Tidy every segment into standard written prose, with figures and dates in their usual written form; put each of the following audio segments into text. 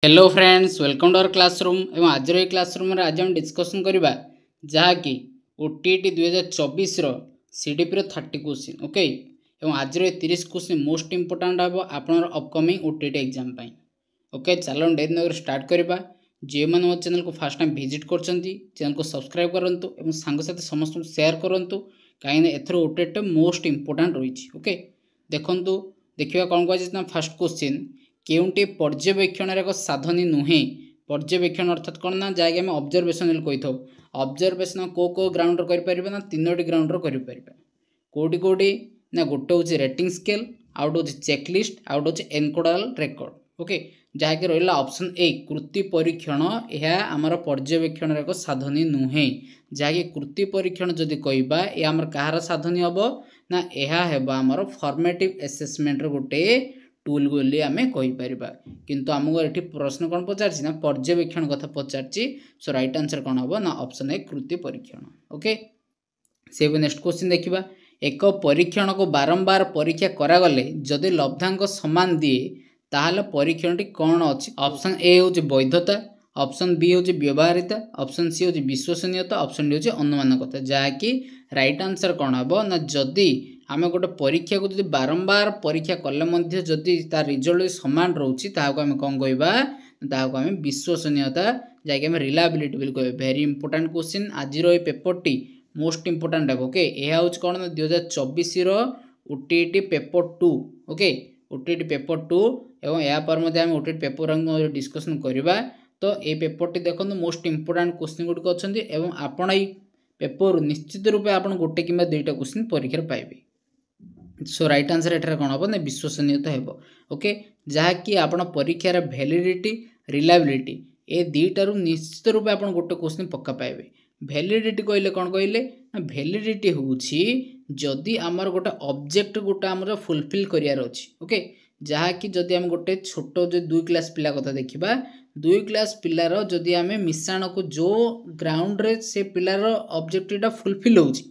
Hello friends, welcome to our classroom. एवं आज classroom में आज हम डिस्कसन करवा जहाँकि ओटीटी 2024 सीडीपी 30 क्वेश्चन ओके। एवं आज 30 क्वेश्चन मोस्ट इंपोर्टाट हम आप अपकमिंग ओटीटी एग्जाम ओके। चलो डेट नगर स्टार्ट करवा। जो मैंने मो चैनल को फास्ट टाइम विजिट कर चैनल को सब्सक्राइब करूँ और सांगसाथी समस्त शेयर करूँ कहीं एथर ओटीटी मोस्ट इंपोर्टाट रही ओके। देखूँ देखा कौन कह फास्ट क्वेश्चन केउंटी पर्यवेक्षण एक साधनी नुहे। पर्यवेक्षण अर्थात कौन ना जहाँकि आम ऑब्जर्वेशन कही था। ऑब्जर्वेशन को ग्राउंड कर ना 3टी ग्राउंड कर कौटी कौटी ना गोटे हूँ रेटिंग स्केल, आउट हूँ चेकलिस्ट, आउट हूँ एनकोडाल रेकर्ड ओके। जहाँकि रहा ऑप्शन ए कृति परीक्षण। यह आमर पर्यवेक्षण एक साधनी नुहे। जहाँकि कृति परीक्षण जदि कहबा ये आमर कहार साधनी हम ना यह आमर फॉर्मेटिव असेसमेंट गोटे टूल बोली आम कहीपर। किंतु आमको ये प्रश्न कौन पचार ना पर्यवेक्षण कथा पचार। सो राइट आंसर कौन हम ना ऑप्शन ए कृति परीक्षण ओके। से नेक्स्ट क्वेश्चन देखा। एक परीक्षण को बारंबार परीक्षा करागले जदि लब्धांक समान दिए ताहले परीक्षणटी कौन अच्छी। ऑप्शन ए हूँ वैधता, ऑप्शन बी हूँ व्यवहारिता, ऑप्शन सी हूँ विश्वसनीयता, ऑप्शन डी हूँ अनुमानकता। जहाँकि राइट आंसर कौन हम ना जदि आम गोटे परीक्षा को जब बारंबार परीक्षा कले जदि तार रिजल्ट सामान रोचे आम कौन कहवा आम विश्वसनीयता जहाँकि आम रिलायबिलिटी बोली कह। वेरी इंपोर्टाट क्वेश्चन आज पेपर टी मोस्ट इंपोर्टाट है ओके। यह हूँ कौन 2024 OTT paper 2 okay. OTT paper 2 एवं यापर आम ओटीटी पेपर डिस्कसन करवा। तो ये पेपर टी देखो मोस्ट इंपोर्टाट क्वेश्चन गुड़िक अच्छा आपण पेपर निश्चित रूपे आप गोटे कि 2टा क्वेश्चन परीक्षा पाइबे। सो राइट आंसर एठार कौन हम ना विश्वसनीयता है ओके। जहाँकि आप परीक्षार वैलिडिटी रिलायबिलिटी ए दुईटारू निश्चित रूपे आप गोटे क्वेश्चन पक्का पाइबे। वैलिडिटी कहले कौन कहले ना वैलिडिटी हूँ जदि आमर गोटे ऑब्जेक्ट गोटे आमर फुलफिल करार अच्छी ओके। जहाँकि जदि आम गोटे छोट जो 2 क्लास पिला कथा देखा 2 क्लास पिलार जदि आम मिश्रण को जो ग्राउंड रे से पिलार ऑब्जेक्टिवटा फुलफिल होची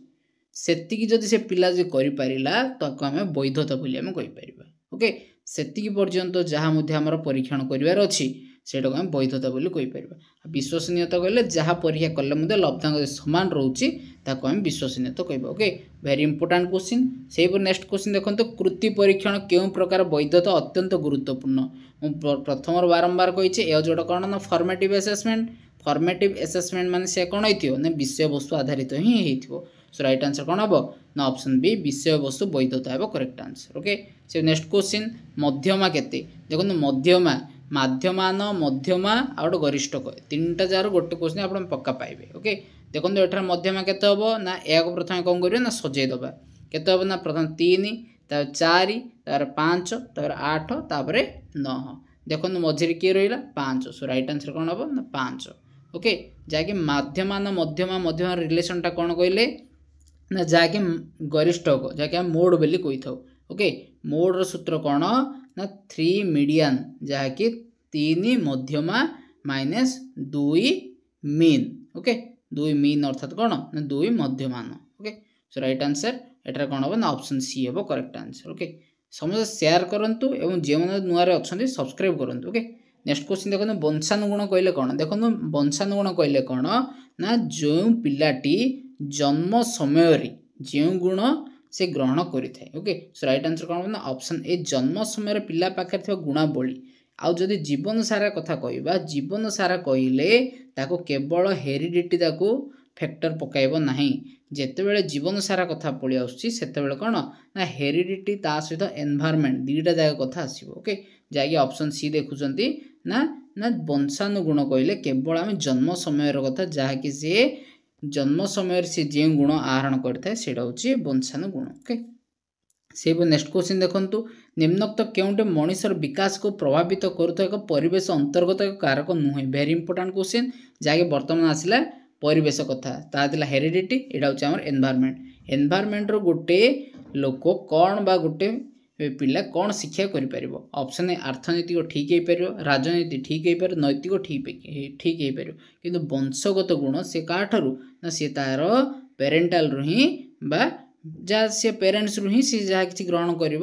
सेतिकी जदि से पिला जो करिपारिला ताको आम वैधता बोली आम कहिपारिबा ओके। सेतिकी पर्यंत जहाँ मुझे आमर परीक्षण करिवार अछि सेटा को आम वैधता बोली कहिपारिबा। विश्वसनीयता कहले जहाँ परीक्षा कले मुझे लब्धांक समान रोची ताको आम विश्वसनीयता कहबा ओके। Very important question. से नेक्स्ट क्वेश्चन देखो कृति परीक्षण केउं प्रकार वैधता अत्यंत गुरुत्वपूर्ण। प्रथम बारंबार कही ए जोटा कौन ना फॉर्मेटिव असेसमेंट। फॉर्मेटिव असेसमेंट माने से कौन हो विषय वस्तु आधारित ही हो। सो राइट आंसर कौन हम ना ऑप्शन बी विषय वस्तु वैधता है correct answer okay. So next question मध्यमा केते देखो मध्यमा माध्यमान मध्यमा आउट गरिष्ठ 3टा जार गोटे क्वेश्चन आप पक्का पाइबे ओके। देखो एठार मध्यमा केते हम ना या प्रथम कौन करिए ना सजेदेबा केते हम ना प्रथम 3 4 5 8 9 देखो मझे किए रहा 5। सो राइट आंसर कौन हम ना 5 ओके। जहाँकि माध्यमान मध्यमा मध्यमा रिलेशनटा कौन कहले ना जहाँकि गरिष्ठ को जहाँकि आम मोड बोली कही था ओके। मोड्र सूत्र कौन ना 3 मीडियन जहाँकि 3 मध्यमा माइनस 2 मीन ओके। 2 मीन अर्थात कौन ना 2 मध्यमान ओके। सो राइट आंसर एटार कौन हम ना ऑप्शन सी हम करेक्ट आंसर ओके। समस्त शेयर करूँ और जो मैंने नुआ अच्छा सब्सक्राइब करूँ ओके। नेक्स्ट क्वेश्चन देखो वंशानुगुण कहले कौन। देखो वंशानुगुण कहले कौन ना जो पिलाटी जन्म समय जो गुण से ग्रहण करें ओके। सो राइट आंसर कौन ना ऑप्शन ए जन्म समय पिला पाखे थी गुणावली। आउ जदि जीवन सारा कथा कहबा जीवन सारा कहले ताको केवल हेरिडिटी ताको फैक्टर पकाइब नहीं। जेतेबेले जीवन सारा कथा पड़ी आसुची सेतेबेले कौन ना हेरिडिटी ता सहित एनवायरनमेंट 2टा जाक कथा आसीबो ओके। जाकि ऑप्शन सी देखुचंती ना ना वंशानुगुण कहले केवल आम जन्म समय कथा जहाँकि सी जन्म समय से जो गुण आहरण करता है सेटा हूँ वंशानुगुण ओके। से नेक्स्ट क्वेश्चन देखो निम्नोक्त केउंटे मनुष्यर विकास को प्रभावित करुता एक परिवेश अंतर्गत एक कारक नुहे। वेरी इंपोर्टाट क्वेश्चन जहाँकि बर्तमान आसला परिवेश कथा ताला हेरिडिटी एटा हूँ आम एनवायरनमेंट। एनवायरनमेंट गोटे लोक कौन बा गोटे पिला कौन शिक्षा करें। ऑप्शन ए अर्थनीतिक ठीक हो पार, राजनीति ठीक हो पार, नैतिक ठीक हो पार किंतु वंशगत गुण से क्या ना सी तार पेरेन्टाल ही बा जहाँ सी पेरेन्ट्स रु ही सी जहाँ किसी ग्रहण कर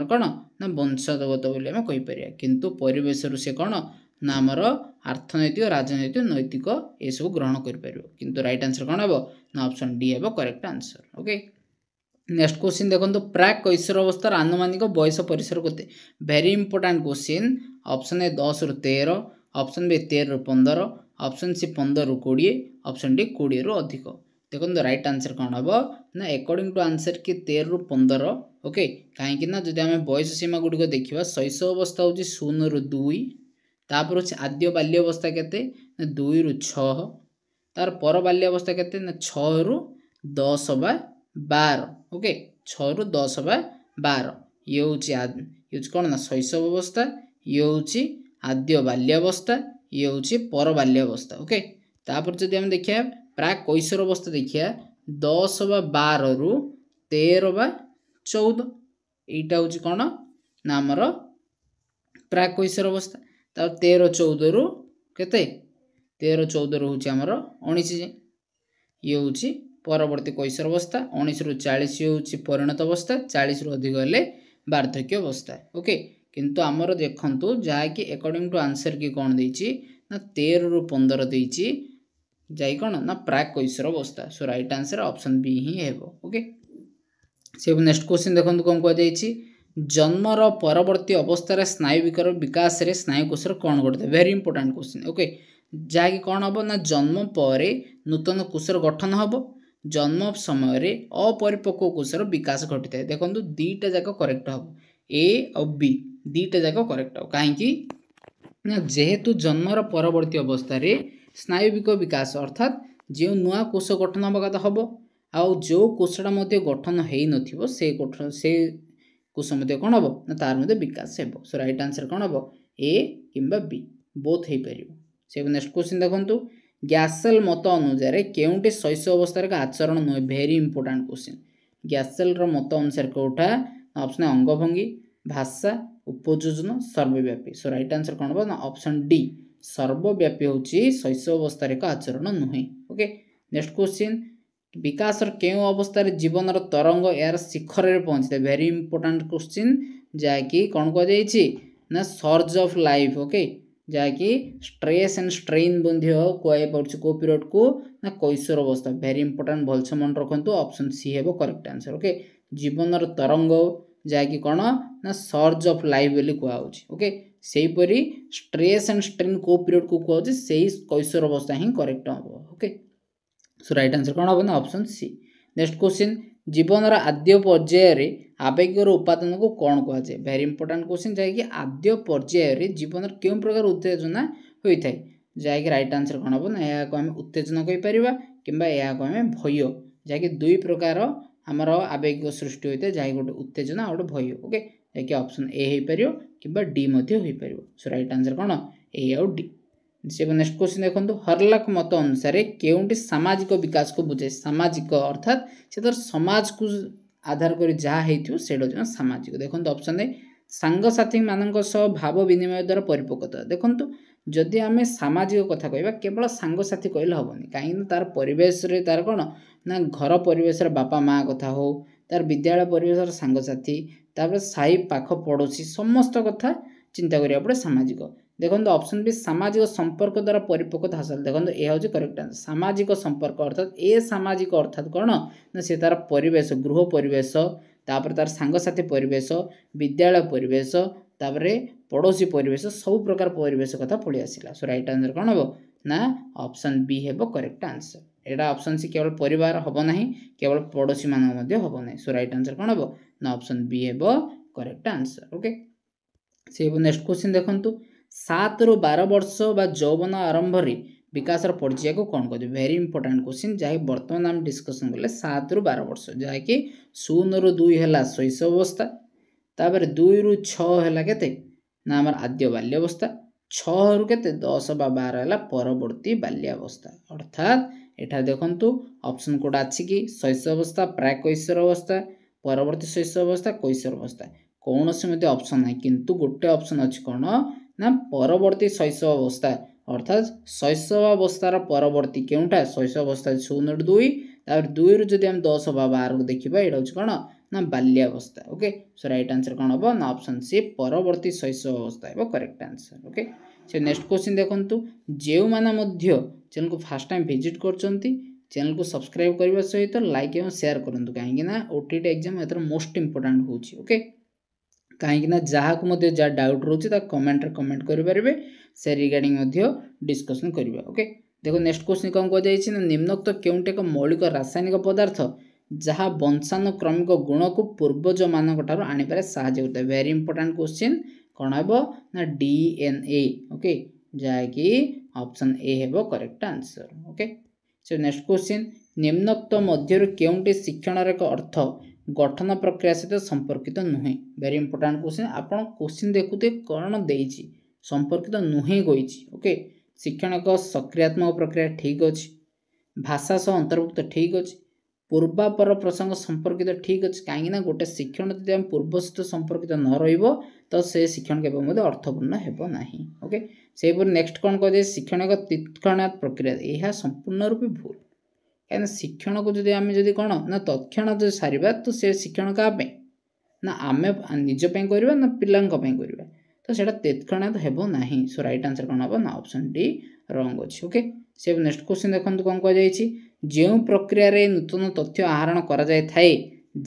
कौन ना वंशगत बोली आम कहीपर किंतु परिवेश रु सी कौन ना आमर अर्थनैतिक राजनैतिक नैतिक ये सब ग्रहण कर किंतु राइट आंसर कौन हे ना ऑप्शन डी हे correct answer okay. Next question देखो प्राक कैशोर अवस्थार आनुमानिक बयस परिसर केते very important question option A 10 रु 13 ऑप्शन बी 13 रु 15 ऑप्शन सी 15 रु 20 ऑप्शन डी 20 रु अधिक देखो राइट आंसर कौन हम ना अकॉर्डिंग टू आंसर कि 13 रु 15 ओके कहीं ना जब आम बयस सीमा गुड़िक देखा शैशव अवस्था हूँ 0 रु 2 तापर हूँ आद्य बाल्यवस्था केते 2 रु 6 तार पर बाल्यवस्था केते 6 रु 10 बा 12 ओके 6 रु 10 बा 12 ये हूँ कौन ना शैशव अवस्था ये हूँ आद्य बाल्यावस्था ये हूँ पर बाल्यावस्था ओके तापर जब आम देखिए प्राक कैशोर अवस्था देखिए 10 बा 12 रु 13 बा 14 यहीटा हूँ कौन ना आमर प्राक कैशोर अवस्था तापर 13 14 रु केते 13 14 रु हूँ आमर 19 ये हूँ परवर्ती कैशोर अवस्था 19 रु 40 हूँ परिणत अवस्था 40 रु अधिक हेले वार्धक्य अवस्था ओके किंतु आमर देखंतु जहाँकि अकॉर्डिंग टू आंसर की कौन देछि ना 13 रु 15 देछि जाई कौन ना प्राक कैशोर अवस्था सो राइट आंसर ऑप्शन बी ही हेबो ओके। से नेक्स्ट क्वेश्चन देखंतु कौन कह जाइछि जन्मर परवर्ती अवस्था स्नायु विकास रे स्नायु कोशर कौन घटे वेरी इंपोर्टेंट क्वेश्चन ओके जहाँकि कौन हम ना जन्म पर नूतन कोशर गठन हम जन्म समय अपरिपक्व कोशर विकास घटी था देखो दीटा जाक करेक्ट हम ए और बी दीटा जाक करेक्ट हम कहीं जेहेतु जन्मर परवर्ती अवस्था स्नायुविक विकास अर्थात जो नुआ कोश गठन हम कथा हम आउ जो कोशटा गठन हो न से कोश कौन हम ना तार विकास हो सो राइट आंसर कौन हम ए किंबा बी बोथ हो पार से नेक्स्ट क्वेश्चन देखो ग्यासेल मत अनुसार केउंटी शैशव अवस्था का आचरण नुहे वेरी इंपोर्टेंट क्वेश्चन ग्यासेल मत अनुसार कौटा ऑप्शन अंगभंगी भाषा उपयोजन सर्वव्यापी सो राइट आंसर कौन हम ना ऑप्शन डी सर्वव्यापी हूँ शैशव अवस्था एक आचरण नुहे ओके। नेक्स्ट क्वेश्चन विकास केउ अवस्था जीवन तरंग यार शिखर में पहुँची था वेरी इंपोर्टेंट क्वेश्चन जहाँकि कौन कह ना सर्ज ऑफ लाइफ ओके जहाँकि स्ट्रेस एंड स्ट्रेन कहुच्छे को पीरियड को ना कैशोर अवस्था वेरी इंपोर्टेंट भलसे मन रखु ऑप्शन सी हे करेक्ट आंसर ओके जीवन तरंग जहाँकि कौन ना सर्ज ऑफ लाइफ बोली कहुच्छे ओके सेहीपरि स्ट्रेस एंड स्ट्रेन को पीरियड को कहुच्छे से कैशोर अवस्था ही करेक्ट हम ओके सो राइट आंसर कौन हम ना ऑप्शन सी। नेक्स्ट क्वेश्चन जीवन आद्य पर्यायर आवेगर उपादान को कौन कहुए वेरी इंपोर्टेंट क्वेश्चन जहाँकि आद्य पर्यायर जीवन क्यों प्रकार उत्तेजना होता है जहाँकि राइट आंसर कौन हम ना यहाँ आम उत्तेजना कहीपर कि आम भय जहाँकि दुई प्रकार आमर आवेग सृष्टि होता है जहाँ गोटे उत्तेजना और गोटे भय ओके जहाँकि ऑप्शन ए हो पार कि डी हो पार सो राइट आंसर कौन ए आउ डी। से नेक्स्ट क्वेश्चन देखो हरलाक मत अनुसार केउंटी सामाजिक विकास को बुझे सामाजिक अर्थात से तर समाज को आधार कर जहाँ हो सामाजिक देखो ऑप्शन ए सांगसाथी मानक भाव विनिमय द्वारा परिपक्वता देखो जदि आम सामाजिक कथा कहवा केवल सांगसाथी कहले हेनी कहीं तार परिवेश तार कौन ना घर परिवेश बापा माँ कथा हो तार विद्यालय परिवेश सांगसाथी तापर साई पाख पड़ोशी समस्त कथा चिंता करिया पड़े सामाजिक देखो ऑप्शन बी सामाजिक संपर्क द्वारा परिपक्वता हासिल देखो यह हूँ करेक्ट आंसर सामाजिक संपर्क अर्थात ए सामाजिक अर्थात कौन ना से तार परिवेश गृह परिवेश तापर तार सांगसाथी परिवेश विद्यालय परिवेश तापर पड़ोशी परिवेश सब प्रकार परिवेश कथा पड़ी आसला सो राइट आंसर कौन हम ना ऑप्शन बी हे करेक्ट आंसर एटा ऑप्शन सी केवल परिवार हम ना केवल पड़ोशी मान हम ना सो राइट आंसर कौन हम ना ऑप्शन बी हे correct answer okay. So next question देखो 7 रु 12 वर्ष बा यौवन आरंभ विकास पर्याय को कौन कहते वेरी इंपोर्टेंट क्वेश्चन जहाँ बर्तमान आम डिस्कसन कले 7 रु 12 वर्ष जहाँकि 0 रु 2 है शैशव अवस्था तापर 2 रु 6 है केते ना आम आद्य बाल्यावस्था 6 रु केते 10 बा 12 है परवर्ती बाल्यावस्था अर्थात एठा देखंतु ऑप्शन कोटा अछि कि शैशव अवस्था प्राक कैशोर अवस्था परवर्ती शैशव अवस्था कैशोर अवस्था कौन से ऑप्शन ना किंतु गोटे ऑप्शन अच्छी कौन ना परवर्ती शैशव अवस्था अर्थात शैशव अवस्थार परवर्ती केउटा शैशव अवस्था 0 रु 2 तापर 2 रु जदि हम 10 बा 12 को देखिबा एटा होछ कोन ना बाल्यावस्था ओके सो राइट आंसर कोन हबो ना ऑप्शन सी परवर्ती शैशव अवस्था हेबो correct answer okay so next question देखंतु जेउ माना मध्य चैनल को फर्स्ट टाइम विजिट करचंती चैनल को सब्सक्राइब करबा सहित लाइक एवं शेयर करंतु काहेकि ना ओटीटी एग्जाम एतर मोस्ट इंपोर्टेंट होची ओके कहीं जहाँ को मध्य जहाँ डाउट रोचे ता कमेंट रे कमेंट करि परिबे से रिगार्डिंग मध्य डिस्कशन करिबा ओके देखो नेक्स्ट क्वेश्चन कौन कह जाइछि ना निम्नोक्त केउटे एक मौलिक रासायनिक पदार्थ जहाँ वंशानुक्रमिक गुण को पूर्वज मानक ठारो आनि पारे सहायता करता है वेरी इंपोर्टेंट क्वेश्चन कौन हेबो ना डीएनए ओके जहाँ कि ऑप्शन ए हेबो correct answer okay so next question निम्नोक्त मध्य केउटे शिक्षण रे अर्थ गठन प्रक्रिया सहित संपर्कित नुहे वेरी इंपोर्टेंट क्वेश्चन आपण क्वेश्चन देखुते कौन देइछि संपर्कित नुहे गइछि ओके शिक्षण एक सक्रियात्मक प्रक्रिया ठीक अच्छी भाषा सह अंतर्भुक्त ठीक अच्छी पूर्वापर प्रसंग संपर्कित ठीक अच्छे कहीं गोटे शिक्षण जब आम पूर्व सहित संपर्कित न रहिबो तो से शिक्षण केवल अर्थपूर्ण हेबो नाही ओके से नेक्स्ट कौन कह शिक्षण एक तत्क्षणात् प्रक्रिया यह संपूर्ण रूपे भूल कहीं शिक्षण को जब आम जब कौन ना तत्क्षणात् जो सारिबा तो से शिक्षण क्या ना आम निजपाई करवा ना पिलांपाई करवा तो सेटा तत्क्षणात् हेबो नाही सो राइट आंसर कौन हम ना ऑप्शन डी रॉन्ग अच्छे ओके से नेक्स्ट क्वेश्चन देखो कौन कह जो प्रक्रिया रे नूतन तथ्य आहरण करा जाय थाए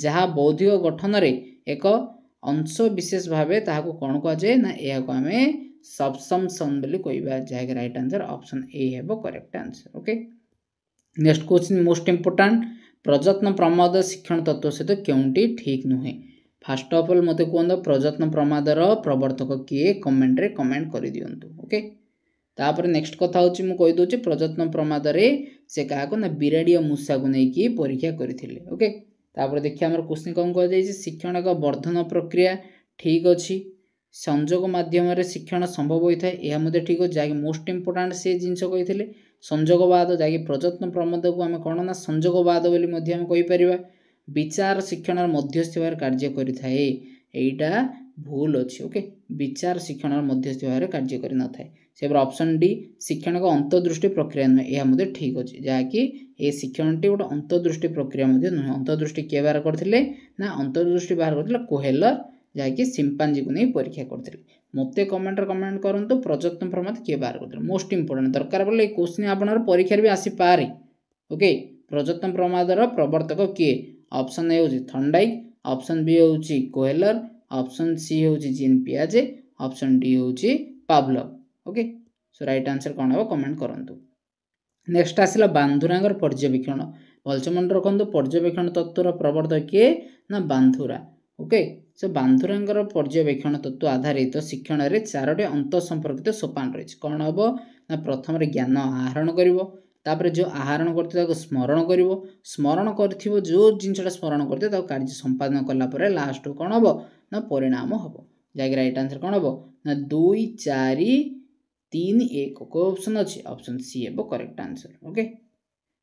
जहाँ बौद्धिक गठन रे एक अंश विशेष भावे ताहाको कौन कह जाए ना या को आमे सबसम्सन बोली कहबा जहाँ राइट आंसर ऑप्शन ए हेबो correct answer okay next question most important प्रयत्न प्रमाद शिक्षण तत्व सहित क्योंटी ठीक नुहे फास्ट ऑफ ऑल मते कहंदो प्रयत्न प्रमादर प्रवर्तक किए कमेंट रे कमेंट कर दियंतु ओके तापर नेक्स्ट कथा होची मु कहि दोची प्रयत्न प्रमाद रे से काको ना बिराडिया मूसा को नै की परीक्षा करथिले ओके तापर देखिया हमर क्वेश्चन कोन कह जाय शिक्षण एक वर्धन प्रक्रिया ठीक अछि संयोग माध्यम रे शिक्षण संभव होई थाए एहा मते ठीक हो जाय मोस्ट इंपोर्टेंट से जिंस कहिथिले संयोगवाद जाय प्रयत्न प्रमाद को हम कोन ना संयोगवाद बोली मध्य हम कहि परिबा विचार शिक्षण मध्यस्थी भाव कार्य करि थाए एटा भूल अच्छी ओके विचार शिक्षण मध्यस्थी भाव कार्य करि न थाए से ऑप्शन डी शिक्षण का अंतर्दृष्टि प्रक्रिया नुहे यह मुझे ठीक अच्छे जहाँकि ये शिक्षण टी गोटे अंतर्दृष्टि प्रक्रिया नुहे अंतर्दृष्टि किए बाहर करते ना अंतर्दृष्टि बाहर करते कोहेलर जहाँकि सिंपांजी को नहीं परीक्षा करते मते कमेंट कमेंट करंतु प्रयत्न प्रमाद किए बाहर करते मोस्ट इंपोर्टेंट दरकार बोले क्वेश्चन आपनर परीक्षा भी आसी पारे ओके प्रयत्न प्रमादर प्रवर्तक किए ऑप्शन ए होची थर्नडाइक ऑप्शन बी होची कोहेलर ऑप्शन सी होची जीन पियाजे ऑप्शन डी होची Pavlov okay so right answer कौन हम कमेंट करंतु नेक्स्ट आसला बांधुरांगर पर्यवेक्षण भलसे मन रखंतु पर्यवेक्षण तत्वर प्रवर्तक किए ना बांधुरा ओके सो बांधुरांगर पर्यवेक्षण तत्व आधारित शिक्षण रे चारोटी अंत संपर्कित सोपान रही कौन हम ना प्रथम रे ज्ञान आहरण करिवो तापर जो आहरण करते स्मरण करिवो स्मरण करथिवो जो जिनसटा स्मरण करते ताको कार्य संपादन कला परे लास्ट कौन हम ना परिणाम हम जाय राइट आंसर कौन हम ना 2 4 3 1 को ऑप्शन अच्छी ऑप्शन सी है correct answer okay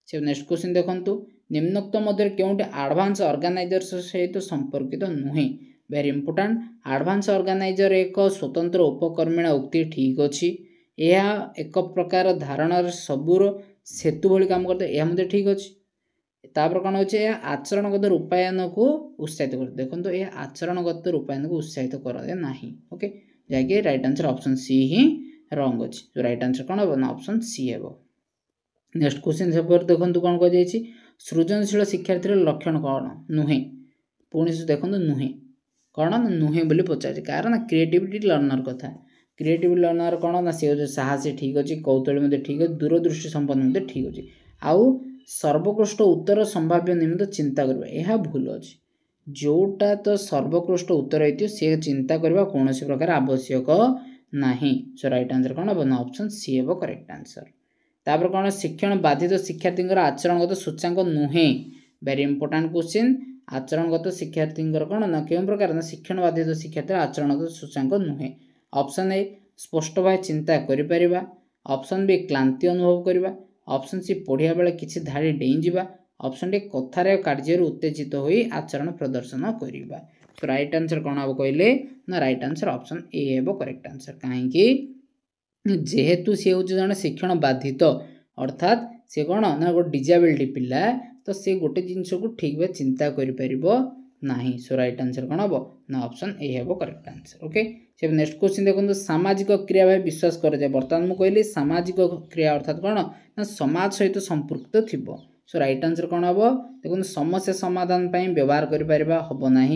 so next question देखंतु निम्नोक्त मध्य केउटे एडवांस ऑर्गेनाइजर सहित संपर्कित नुहे वेरी इंपोर्टेंट एडवांस ऑर्गेनाइजर एक स्वतंत्र उपकर्मिणा उक्ति ठीक अच्छी यह एक प्रकार धारणा सबूर सेतु भली काम करते यह मध्य ठीक अच्छी तापर कौन होचे आचरणगत रूपायन को उत्साहित करते देखो यह आचरणगत रूपायन को उत्साहित करे नाही ओके जहाँकि राइट आंसर ऑप्शन सी ही रॉन्ग अच्छी जो राइट आंसर कौन हम ना ऑप्शन सी है नेक्स्ट क्वेश्चन देखो कौन कह सृजनशील शिक्षार्थी लक्षण कौन नुहे पुणी देखो नुहे कौन नुहे बोली पचार कारण क्रिएटिविटी लर्नर कथा क्रिएटिविटी लर्नर कौन ना सी साहसी ठीक अच्छे कौतूहल ठीक अच्छे दूरदृष्टि संपन्न ठीक अच्छे आउ सर्वोत्कृष्ट उत्तर संभाव्य निमित्त चिंता करबा यह भूल अच्छे जोटा तो सर्वोत्कृष्ट उत्तर होती सी चिंता करबा कौन प्रकार आवश्यक नहीं सो राइट आंसर कौन हम ऑप्शन सी है करेक्ट आंसर तापर कौन शिक्षण बाधित शिक्षार्थी आचरणगत सूचांक नुहे वेरी इंपोर्टेंट क्वेश्चन आचरणगत शिक्षार्थी कौन ना क्यों प्रकार ना शिक्षण बाधित शिक्षार्थी आचरणगत सूचांक नुहे ऑप्शन ए स्पष्ट भाव चिंता करिपरिबा ऑप्शन बी क्लांति अनुभव करबा ऑप्शन सी पढ़िया बेले किछि धाड़ी डेई जिबा ऑप्शन डी कथार कार्य उत्तेजित होई आचरण प्रदर्शन करबा तो राइट आंसर कौन हम कहले ना राइट आंसर ऑप्शन ए है करेक्ट आंसर कहीं जेहेतु सी हूँ जन शिक्षण बाधित अर्थात सी कौन ना गोटे डिजेबिलिटी पिला तो से गोटे जिनस को ठीक भाव चिंता करें नहीं। सो राइट आंसर कौन हम ना ऑप्शन ए हे correct answer. Okay so next question देखो सामाजिक क्रिया भाव विश्वास कराए बर्तमान मुझे कहली सामाजिक क्रिया अर्थात कौन ना समाज सहित संपृक्त थी। सो राइट आंसर कौन हम देखो समस्या समाधान व्यवहार करम ना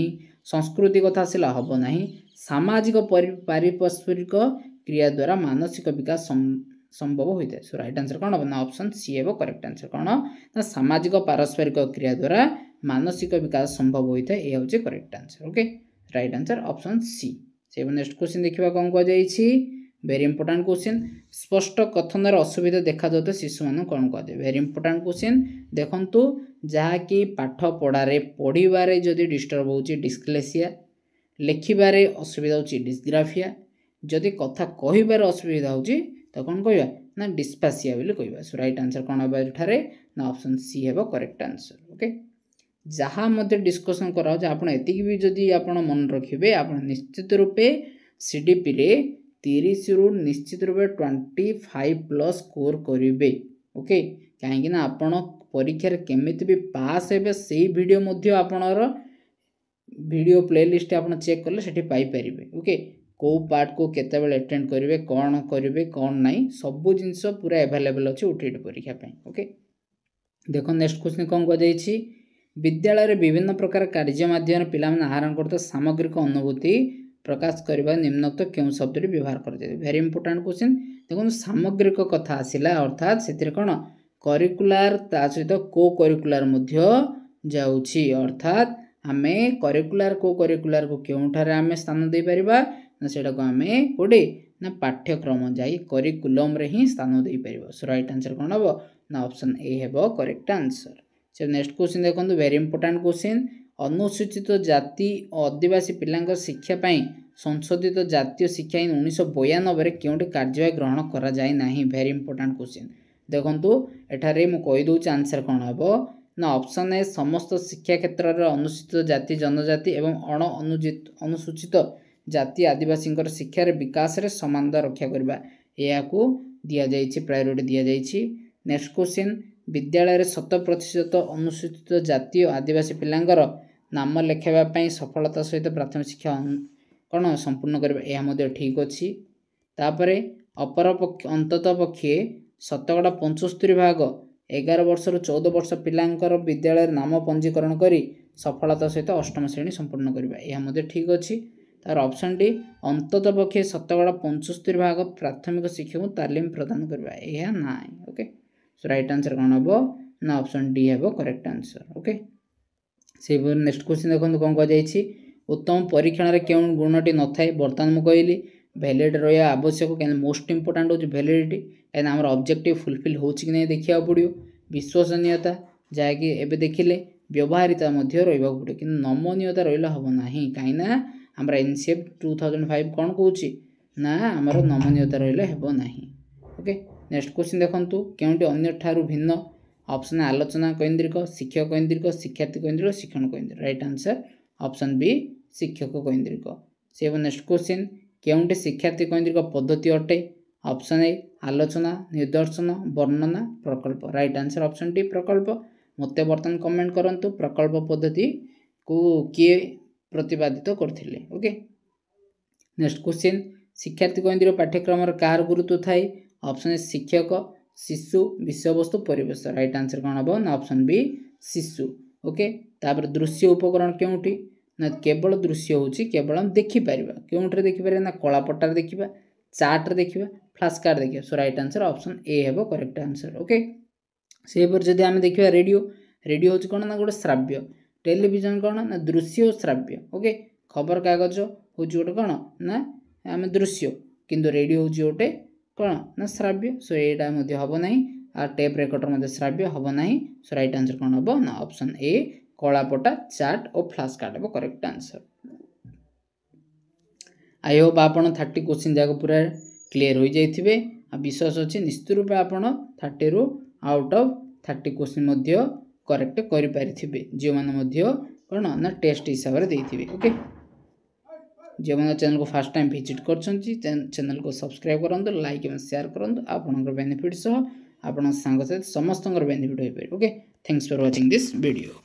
संस्कृति कथा आसला हम ना सामाजिक पारिपार्श्विक क्रिया द्वारा मानसिक विकास संभव होता है। सो राइट आंसर कौन हम ना ऑप्शन सी हे करेक्ट आंसर कौन ना सामाजिक पारस्परिक क्रिया द्वारा मानसिक विकास संभव होता है। यह हूँ correct answer. Okay right answer option C. So next question देखा कौन कहुई वेरी इंपोर्टेंट क्वेश्चन स्पष्ट कथनर असुविधा देखा जाता शिशु मान कौन कहुए वेरी इंपोर्टेंट क्वेश्चन देखंतु जहाँकि पाठ पढ़ारे पढ़ारे जदि डिस्टर्ब हो डिस्क्लेसिया लेखिबारे असुविधा हो डिस्ग्राफिया जदि कथा कहिबार असुविधा हो तो कौन कहवा ना डिस्पासिया बोली कहवा। सो राइट आंसर कौन हम एठारे ना ऑप्शन सी हे करेक्ट आंसर। ओके जहाँ मध्य डिस्कसन करा आप भी जदि आप मन रखिए आप निश्चित रूपे सीडीपी रे 30 रु निश्चित रूपे 25 प्लस स्कोर करेंगे। ओके कहीं आपण परीक्षार केमिति भी पास हे से वीडियो मध्य आपणर वीडियो प्लेलिस्ट आप चेक कले से पाइपर। ओके कौ पार्ट को केतबेले अटेंड करेंगे कौन नहीं सबू जिनस पूरा एवेलेबल अच्छे ओटीटी परीक्षा। ओके देखो नेक्स्ट क्वेश्चन कौन कहुई विद्यालय विभिन्न प्रकार कार्य माध्यम पिला आहरण करता सामग्रिक अनुभूति प्रकाश करने निम्नोक्त क्यों शब्द व्यवहार करते वेरी इंपोर्टेंट क्वेश्चन देखो सामग्रिक कथा आसला अर्थात से कौन करिकुलार ता सहित को करिकुलार जाऊँगी अर्थात आम करिकुलार को करिकुलार को क्योंठारे आम स्थान दे पारिबा ना सेटा को आम कोडे ना पाठ्यक्रम जाई करिकुलम रे ही स्थान दे पारिबा। सो राइट आंसर कौन हम ना ऑप्शन ए हे correct answer. So next question देखो वेरी इंपोर्टेंट क्वेश्चन अनुसूचित जाति और आदिवासी पिलांक शिक्षा पाई संशोधित जातीय शिक्षा आईन 1992 क्योंटे कार्यवाही ग्रहण करा जाए नहीं वेरी इंपोर्टेंट क्वेश्चन देखो एठारे मु कहि दउछि आंसर कौन हम ना ऑप्शन ए समस्त शिक्षा क्षेत्र में अनुसूचित जाति जनजाति एवं अण अनुसूचित जाति आदिवासी शिक्षार विकास रे समानता रक्षा करबा या को दिया जाइछि प्रायोरिटी दिया जाइछि। नेक्स्ट क्वेश्चन विद्यालय 100% अनुसूचित जाति और आदिवासी पिलांकर नाम लेखाइबा सफलता सहित प्राथमिक शिक्षा कौन संपूर्ण करबा यह मध्य ठीक अच्छी। तापरे अपर अंतत पक्षे 75 भाग 11 वर्ष रु 14 वर्ष पिलांकर विद्यालय नाम पंजीकरण करी सफलता सहित अष्टम श्रेणी संपूर्ण करबा यह मध्य ठीक अच्छी। तार ऑप्शन डी अंतत पक्षे 75 भाग प्राथमिक शिक्षा को तालीम प्रदान करबा यह ना। ओके सो राइट आंसर कौन हम ना ऑप्शन डी हे correct answer. Okay so next question देखो कौन कहुई उत्तम परीक्षण में क्यों गुणटी न थाए बर्तमान मुझे कहली भैलिड रहा आवश्यक कहीं मोस्ट इंपोर्टाट हूँ भैलिडिटी कहीं आम ऑब्जेक्टिव फुलफिल हो कि नहीं देखा पड़ो विश्वसनीयता जहाँकि एवं देखिले व्यवहारिता रहा पड़ो कि नमनीयता रहा हम ना कहीं आम एनसीएफ 2005 कौन कौच ना आमर नमनीयता रहा हम ना। ओके नेक्स्ट क्वेश्चन देखो क्योंटी अन्य ठारू भिन्न ऑप्शन आलोचना केन्द्रिक शिक्षक केन्द्रिक शिक्षार्थी केन्द्रिक शिक्षण केन्द्रिक राइट आंसर ऑप्शन बी शिक्षक केन्द्रिक। से नेक्स्ट क्वेश्चन क्योंटी शिक्षार्थी केन्द्रिक पद्धति अटे ऑप्शन ए आलोचना निदर्शन वर्णना प्रकल्प राइट आंसर ऑप्शन डी प्रकल्प। मते बर्तमान कमेंट करंतु प्रकल्प पद्धति को किए प्रतिपादित करथिले। ओके नेक्स्ट क्वेश्चन शिक्षार्थी केन्द्रिक पाठ्यक्रम कार गुरुत्व थाए ऑप्शन ए शिक्षक शिशु विषयवस्तु परिवेश राइट आंसर कौन हम ना ऑप्शन बी शिशु। ओके तापर दृश्य उपकरण क्योंटी ना केवल दृश्य होची केवल हम देखिपर क्योंठे देखिपर ना कलापटार देखा चार्ट देखा फ्लैश कार्ड देखा। So right answer option A हे करेक्ट आंसर। ओके से जदि आम देखा रेडियो रेडियो हूँ कौन ना गोटे श्राव्य टेलीविजन कौन ना दृश्य और श्राव्य। ओके खबर कागज हूँ गोटे कौन ना आम दृश्य किंतु रेडियो हूँ गोटे कौन ना श्राव्य। सो यहाँ हम ना आ टेप रेकर्डर श्राव्य हम ना। सो राइट आंसर कौन हम ना ऑप्शन ए कलापटा चार्ट और फ्लैश कार्ड हम करेक्ट आंसर। आई होप आपड़ 30 क्वेश्चन जाक पूरा क्लीयर हो जाइए विश्वास अच्छे निश्चित रूप आपड़ 30 रु आउट ऑफ 30 क्वेश्चन करेक्ट करें जो मैंने कौन ना टेस्ट हिसाब से देते। ओके जो मैंने चैनल को फास्ट टाइम विजिट कर चैनल को सब्सक्राइब करूँ लाइक और शेयर करूँ आपण बेनिफिट सह आपण सांग समस्त बेनिफिट हो पाए। Okay Thanks for watching this video.